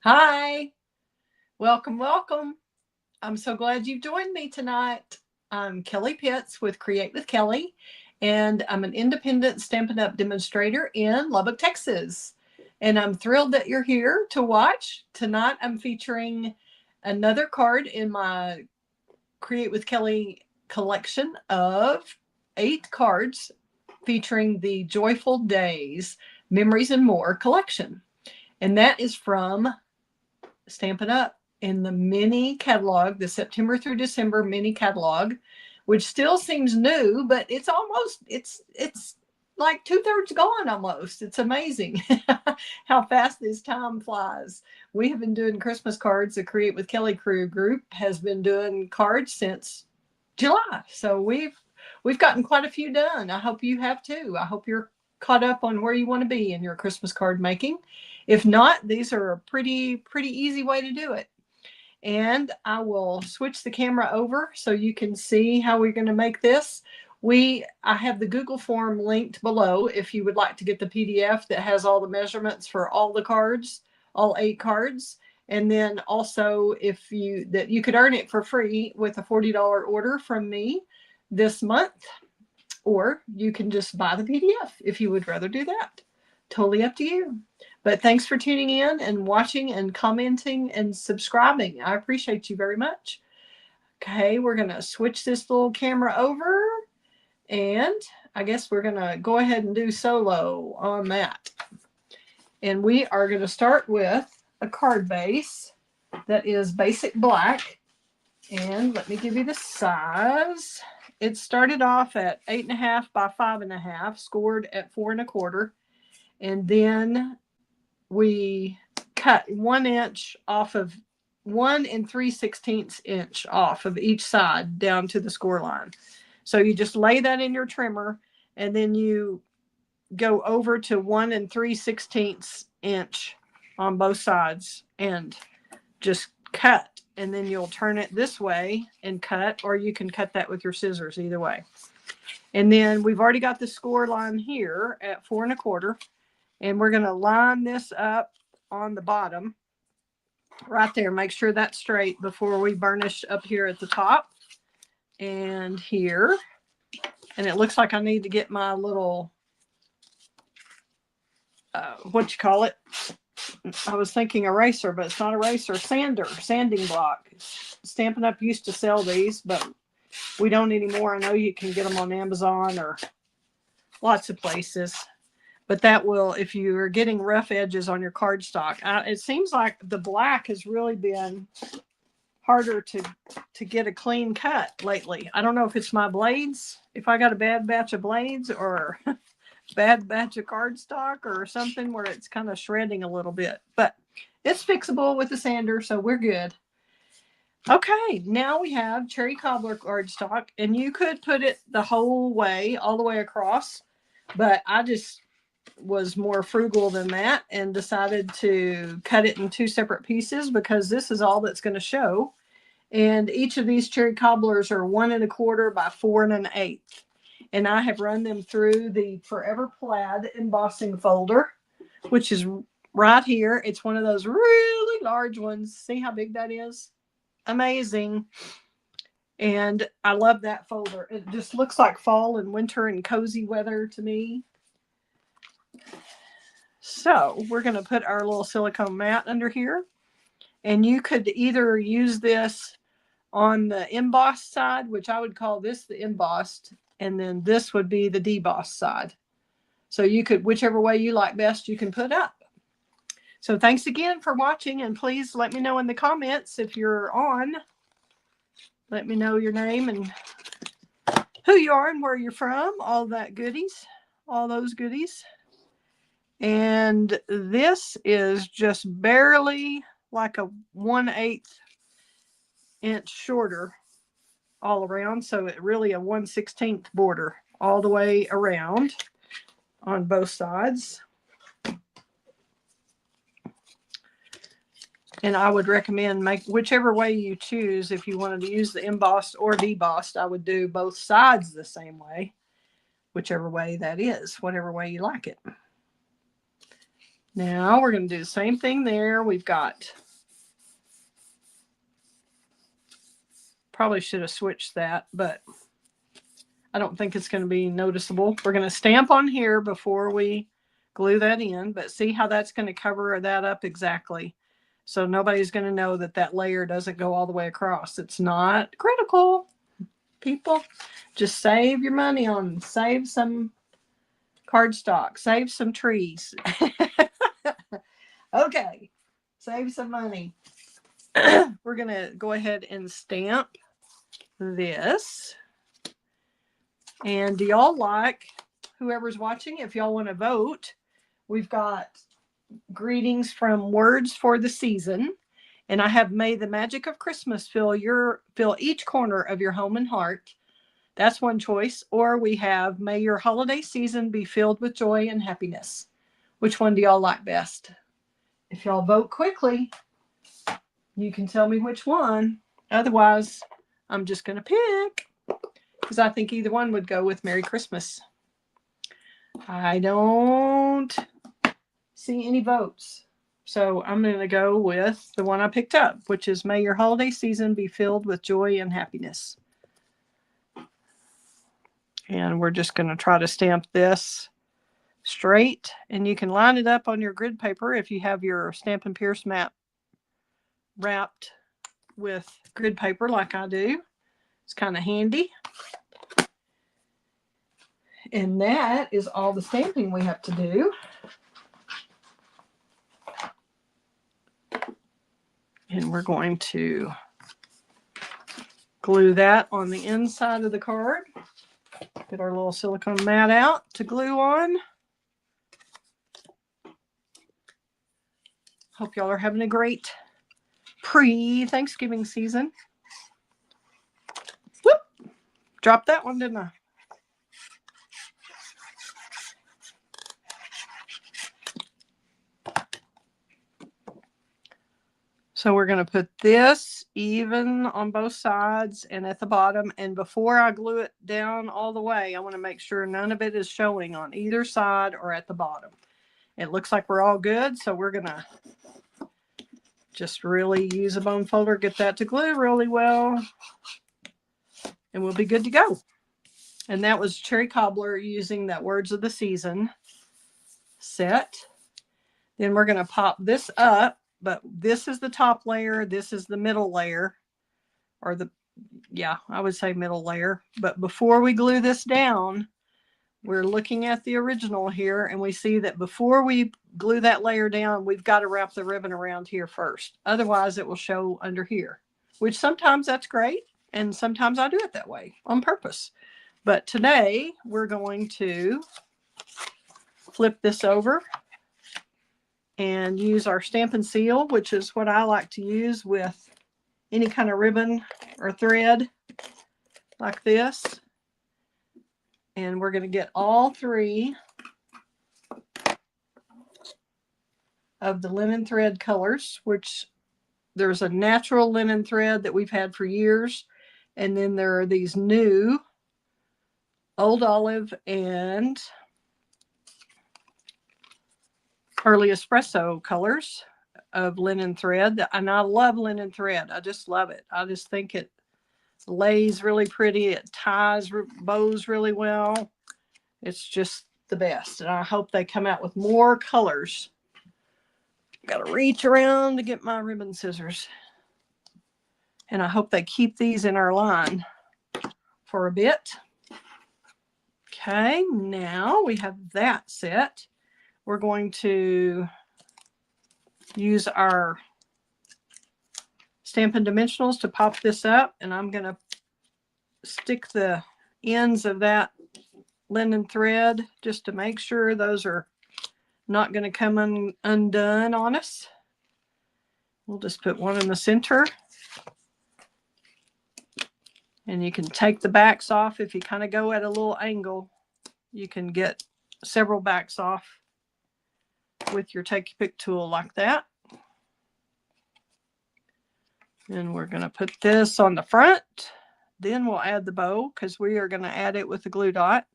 Hi, welcome, welcome. I'm so glad you've joined me tonight. I'm Kelley Pitts with Create with Kelley, and I'm an independent Stampin' Up! Demonstrator in Lubbock, Texas. And I'm thrilled that you're here to watch. Tonight I'm featuring another card in my Create with Kelley collection of 8 cards featuring the Joyful Days Memories and More collection. And that is from Stampin' Up! In the mini catalog, the September through December mini catalog, which still seems new, but it's like 2/3 gone almost. It's amazing how fast this time flies. We have been doing Christmas cards. The Create with Kelley crew group has been doing cards since July. So we've gotten quite a few done. I hope you have too. I hope you're caught up on where you want to be in your Christmas card making. If not, these are a pretty easy way to do it. And I will switch the camera over so you can see how we're going to make this. I have the Google form linked below if you would like to get the PDF that has all the measurements for all the cards, all 8 cards. And then also that you could earn it for free with a $40 order from me this month, or you can just buy the PDF if you would rather do that. Totally up to you. But thanks for tuning in and watching and commenting and subscribing. I appreciate you very much. Okay, we're going to switch this little camera over, and I guess we're going to go ahead and do solo on that. And we are going to start with a card base that is basic black. And let me give you the size. It started off at 8.5 by 5.5, scored at 4 1/4. And then we cut 1 inch off of 1 3/16 inch off of each side down to the score line. So you just lay that in your trimmer, and then you go over to 1 3/16 inch on both sides and just cut. And then you'll turn it this way and cut, or you can cut that with your scissors, either way. And then we've already got the score line here at 4 1/4. And we're going to line this up on the bottom right there. Make sure that's straight before we burnish up here at the top and here. And it looks like I need to get my little, I was thinking eraser, but it's not eraser, sanding block. Stampin' Up! Used to sell these, but we don't anymore. I know you can get them on Amazon or lots of places. But that will, if you are getting rough edges on your cardstock, it seems like the black has really been harder to get a clean cut lately. I don't know if it's my blades, if I got a bad batch of blades, or bad batch of cardstock or something where it's kind of shredding a little bit. But it's fixable with the sander, so we're good. Okay, now we have cherry cobbler cardstock, and you could put it the whole way, all the way across, but I just was more frugal than that and decided to cut it in 2 separate pieces because this is all that's going to show. And each of these cherry cobblers are 1 1/4 by 4 1/8. And I have run them through the Forever Plaid embossing folder, which is right here. It's one of those really large ones. See how big that is? Amazing. And I love that folder. It just looks like fall and winter and cozy weather to me. So we're going to put our little silicone mat under here. And you could either use this on the embossed side, which I would call this the embossed, and then this would be the debossed side. So you could, whichever way you like best, you can put up. So thanks again for watching, and please let me know in the comments if you're on. Let me know your name and who you are and where you're from, all that goodies, all those goodies. And this is just barely like a 1/8 inch shorter all around. So it really a 1/16 border all the way around on both sides. And I would recommend make whichever way you choose. If you wanted to use the embossed or debossed, I would do both sides the same way, whichever way that is, whatever way you like it. Now we're going to do the same thing there. We've got, probably should have switched that, but I don't think it's going to be noticeable. We're going to stamp on here before we glue that in, but see how that's going to cover that up exactly. So nobody's going to know that that layer doesn't go all the way across. It's not critical, people. Just save your money on, save some cardstock, save some trees. Okay, save some money. We're going to go ahead and stamp this. And do y'all like, whoever's watching, if y'all want to vote, we've got greetings from Words for the Season. And I have May the Magic of Christmas fill each corner of your home and heart. That's one choice. Or we have May your holiday season be filled with joy and happiness. Which one do y'all like best? If y'all vote quickly, you can tell me which one. Otherwise, I'm just going to pick, because I think either one would go with Merry Christmas. I don't see any votes. So I'm going to go with the one I picked up, which is May your holiday season be filled with joy and happiness. And we're just going to try to stamp this straight. And you can line it up on your grid paper if you have your Stampin' Pierce mat wrapped with grid paper like I do. It's kind of handy. And that is all the stamping we have to do. And we're going to glue that on the inside of the card. Get our little silicone mat out to glue on. Hope y'all are having a great pre-Thanksgiving season. Whoop! Dropped that one, didn't I? So we're going to put this even on both sides and at the bottom. And before I glue it down all the way, I want to make sure none of it is showing on either side or at the bottom. It looks like we're all good. So we're going to just really use a bone folder, get that to glue really well, and we'll be good to go. And that was Cherry Cobbler using that Words of the Season set. Then we're going to pop this up. But this is the top layer. This is the middle layer, or I would say middle layer. But before we glue this down, we're looking at the original here, and we see that before we glue that layer down, we've got to wrap the ribbon around here first. Otherwise, it will show under here, which sometimes that's great, and sometimes I do it that way on purpose. But today, we're going to flip this over and use our Stampin' Seal, which is what I like to use with any kind of ribbon or thread like this. And we're going to get all three of the linen thread colors, which there's a natural linen thread that we've had for years. And then there are these new Old Olive and Early Espresso colors of linen thread. And I love linen thread. I just love it. I just think it lays really pretty. It ties bows really well. It's just the best. And I hope they come out with more colors. Got to reach around to get my ribbon scissors. And I hope they keep these in our line for a bit. Okay, now we have that set. We're going to use our Stampin' Dimensionals to pop this up, and I'm going to stick the ends of that linen thread just to make sure those are not going to come undone on us. We'll just put one in the center. And you can take the backs off. If you kind of go at a little angle, you can get several backs off with your Take Your Pick tool like that. And we're going to put this on the front. Then we'll add the bow because we are going to add it with the glue dot.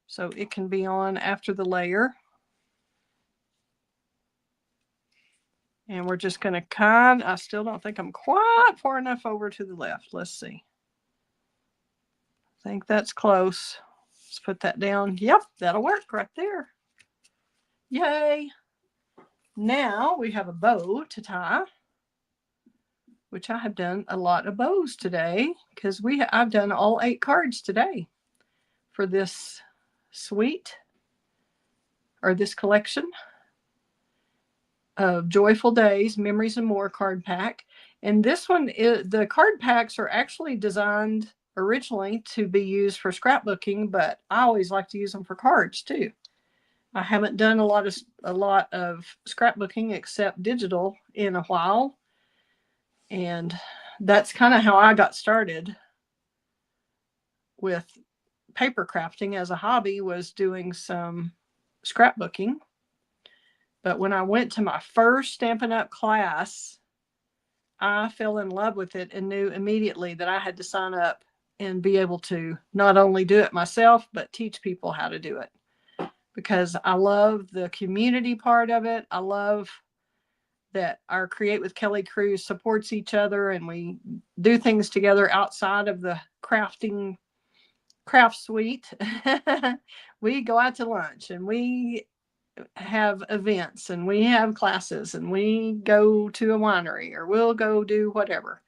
So it can be on after the layer. And we're just going to I still don't think I'm quite far enough over to the left. Let's see. I think that's close. Let's put that down. Yep, that'll work right there. Yay. Now we have a bow to tie, which I have done a lot of bows today because I've done all 8 cards today for this suite or this collection of Joyful Days, Memories and More card pack. And this one, the card packs are actually designed originally to be used for scrapbooking, but I always like to use them for cards too. I haven't done a lot of scrapbooking except digital in a while. And that's kind of how I got started with paper crafting as a hobby, was doing some scrapbooking. But when I went to my first Stampin' Up! Class, I fell in love with it and knew immediately that I had to sign up and be able to not only do it myself, but teach people how to do it. Because I love the community part of it. I love that our Create with Kelley crew supports each other and we do things together outside of the craft suite. We go out to lunch and we have events and we have classes and we go to a winery or we'll go do whatever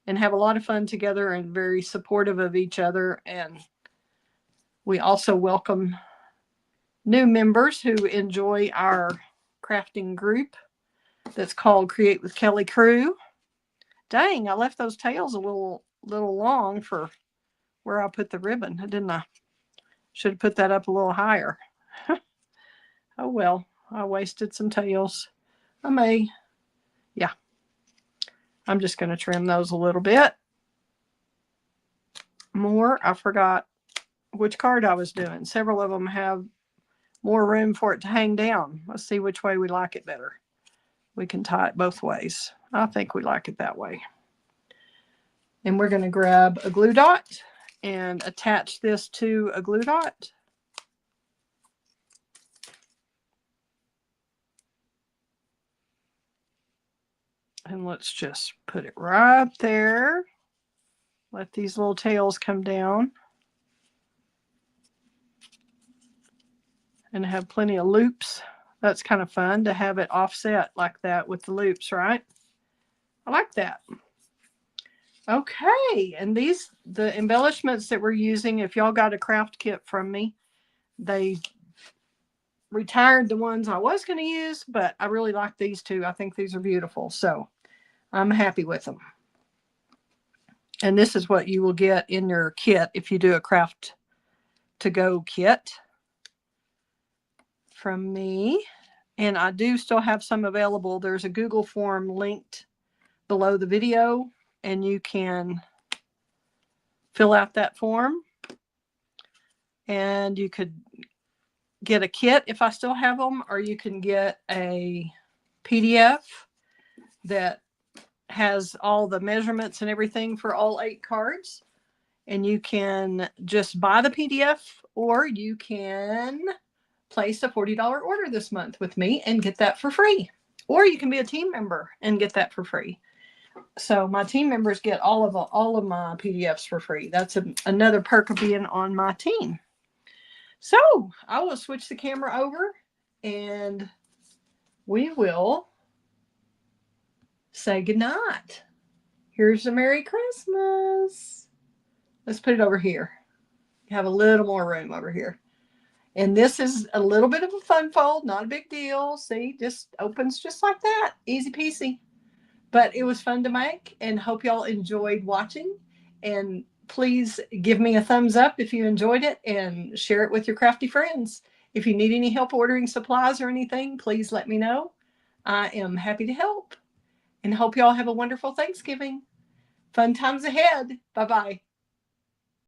and have a lot of fun together and very supportive of each other. And we also welcome new members who enjoy our crafting group that's called Create with Kelley Crew. Dang, I left those tails a little long for where I put the ribbon, didn't I? Should have put that up a little higher. Oh well, I wasted some tails. Yeah. I'm just going to trim those a little bit more. I forgot which card I was doing. Several of them have more room for it to hang down. Let's see which way we like it better. We can tie it both ways. I think we like it that way. And we're going to grab a glue dot and attach this to a glue dot. And let's just put it right there. Let these little tails come down. And have plenty of loops. That's kind of fun to have it offset like that with the loops, right? I like that. Okay, and the embellishments that we're using, if y'all got a craft kit from me, they retired the ones I was going to use, but I really like these two. I think these are beautiful, so I'm happy with them. And this is what you will get in your kit if you do a craft to go kit from me. And I do still have some available. There's a Google form linked below the video, and you can fill out that form. And you could get a kit if I still have them, or you can get a PDF that has all the measurements and everything for all 8 cards. And you can just buy the PDF, or you can place a $40 order this month with me and get that for free. Or you can be a team member and get that for free. So my team members get all of my PDFs for free. That's another perk of being on my team. So I will switch the camera over and we will say goodnight. Here's a Merry Christmas. Let's put it over here. Have a little more room over here. And this is a little bit of a fun fold, not a big deal. See, just opens just like that. Easy peasy. But it was fun to make, and hope y'all enjoyed watching. And please give me a thumbs up if you enjoyed it and share it with your crafty friends. If you need any help ordering supplies or anything, please let me know. I am happy to help, and hope y'all have a wonderful Thanksgiving. Fun times ahead. Bye-bye.